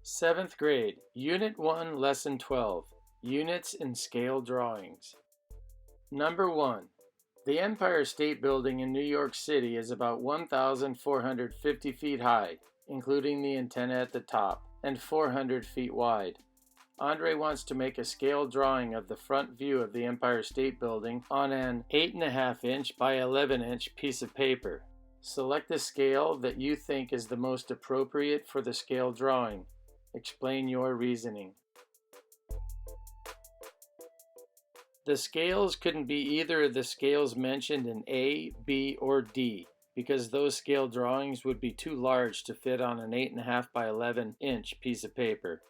7th grade, Unit 1, Lesson 12, Units in Scale Drawings. Number 1. The Empire State Building in New York City is about 1,450 feet high, including the antenna at the top, and 400 feet wide. Andre wants to make a scale drawing of the front view of the Empire State Building on an 8.5 inch by 11 inch piece of paper. Select the scale that you think is the most appropriate for the scale drawing. Explain your reasoning. The scales couldn't be either of the scales mentioned in A, B, or D, because those scale drawings would be too large to fit on an 8.5 by 11 inch piece of paper.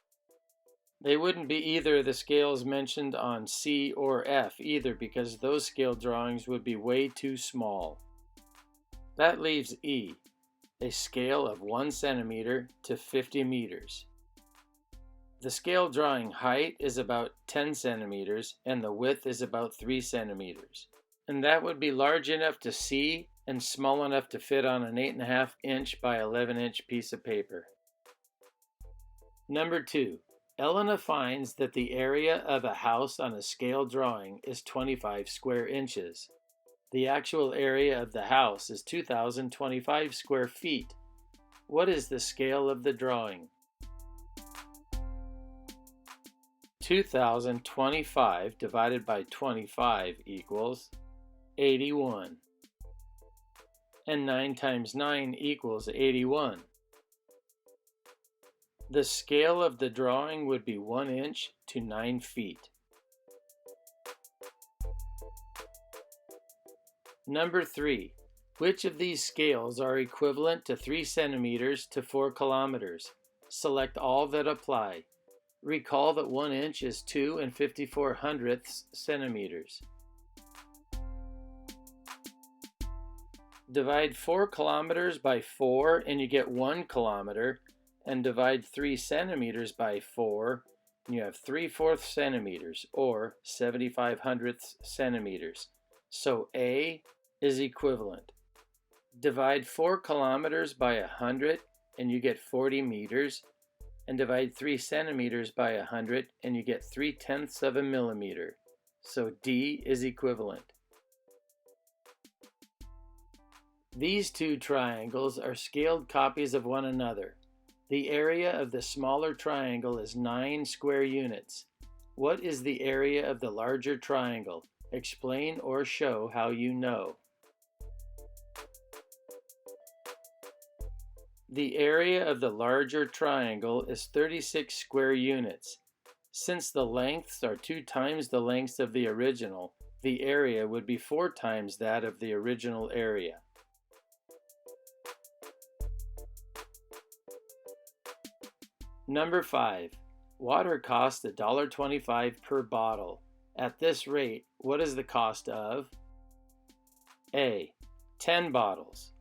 They wouldn't be either of the scales mentioned on C or F either, because those scale drawings would be way too small. That leaves E, a scale of 1 centimeter to 50 meters. The scale drawing height is about 10 centimeters and the width is about 3 centimeters. And that would be large enough to see and small enough to fit on an 8.5 inch by 11 inch piece of paper. Number 2. Elena finds that the area of a house on a scale drawing is 25 square inches. The actual area of the house is 2,025 square feet. What is the scale of the drawing? 2,025 divided by 25 equals 81. And 9 times 9 equals 81. The scale of the drawing would be 1 inch to 9 feet. Number 3. Which of these scales are equivalent to 3 centimeters to 4 kilometers? Select all that apply. Recall that 1 inch is 2 54/100 centimeters. Divide 4 kilometers by 4 and you get 1 kilometer, and divide 3 centimeters by 4 and you have 3/4 centimeters, or 75/100 centimeters. So A is equivalent. Divide 4 kilometers by 100 and you get 40 meters, and divide 3 centimeters by 100 and you get 3/10 of a millimeter. So D is equivalent. These two triangles are scaled copies of one another. The area of the smaller triangle is 9 square units. What is the area of the larger triangle? Explain or show how you know. The area of the larger triangle is 36 square units. Since the lengths are 2 times the lengths of the original, the area would be 4 times that of the original area. Number 5. Water costs $1.25 per bottle. At this rate, what is the cost of? A. 10 bottles.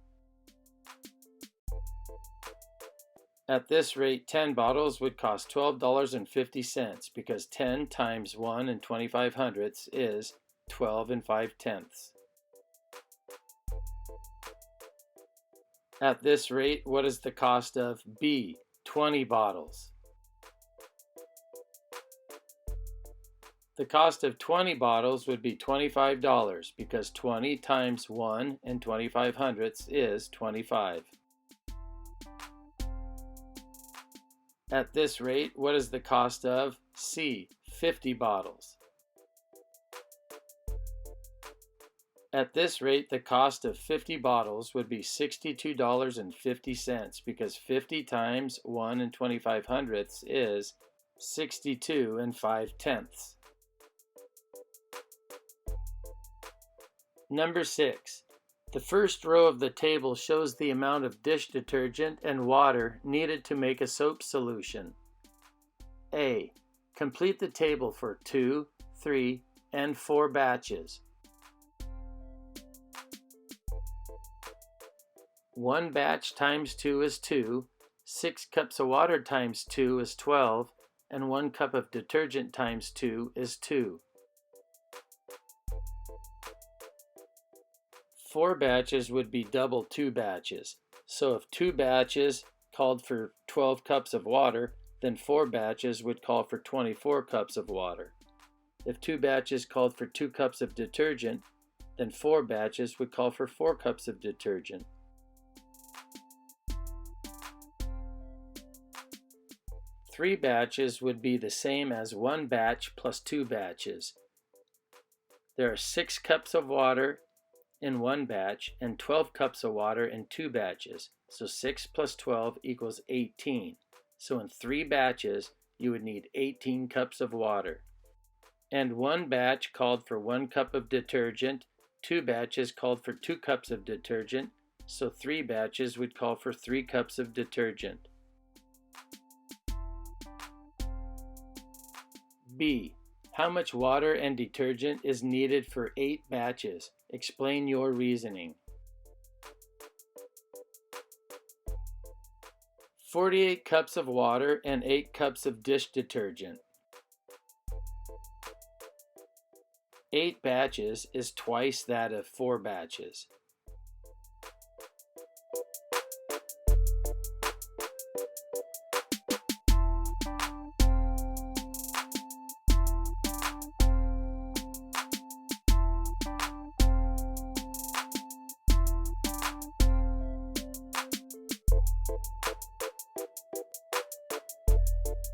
At this rate, 10 bottles would cost $12.50, because 10 times 1 25/100 is 12 5/10. At this rate, what is the cost of B. 20 bottles? The cost of 20 bottles would be $25, because 20 times 1 25/100 is 25. At this rate, what is the cost of C. 50 bottles? At this rate, the cost of 50 bottles would be $62.50, because 50 times 1 25/100 is 62 5/10. Number 6. The first row of the table shows the amount of dish detergent and water needed to make a soap solution. A. Complete the table for 2, 3, and 4 batches. 1 batch times 2 is 2, 6 cups of water times 2 is 12, and 1 cup of detergent times 2 is 2. 4 batches would be double 2 batches. So if 2 batches called for 12 cups of water, then 4 batches would call for 24 cups of water. If 2 batches called for 2 cups of detergent, then 4 batches would call for 4 cups of detergent. Three batches would be the same as 1 batch plus 2 batches. There are 6 cups of water in 1 batch and 12 cups of water in 2 batches. So 6 plus 12 equals 18. So in 3 batches, you would need 18 cups of water. And 1 batch called for 1 cup of detergent, 2 batches called for 2 cups of detergent, so 3 batches would call for 3 cups of detergent. B. How much water and detergent is needed for 8 batches? Explain your reasoning. 48 cups of water and 8 cups of dish detergent. 8 batches is twice that of 4 batches.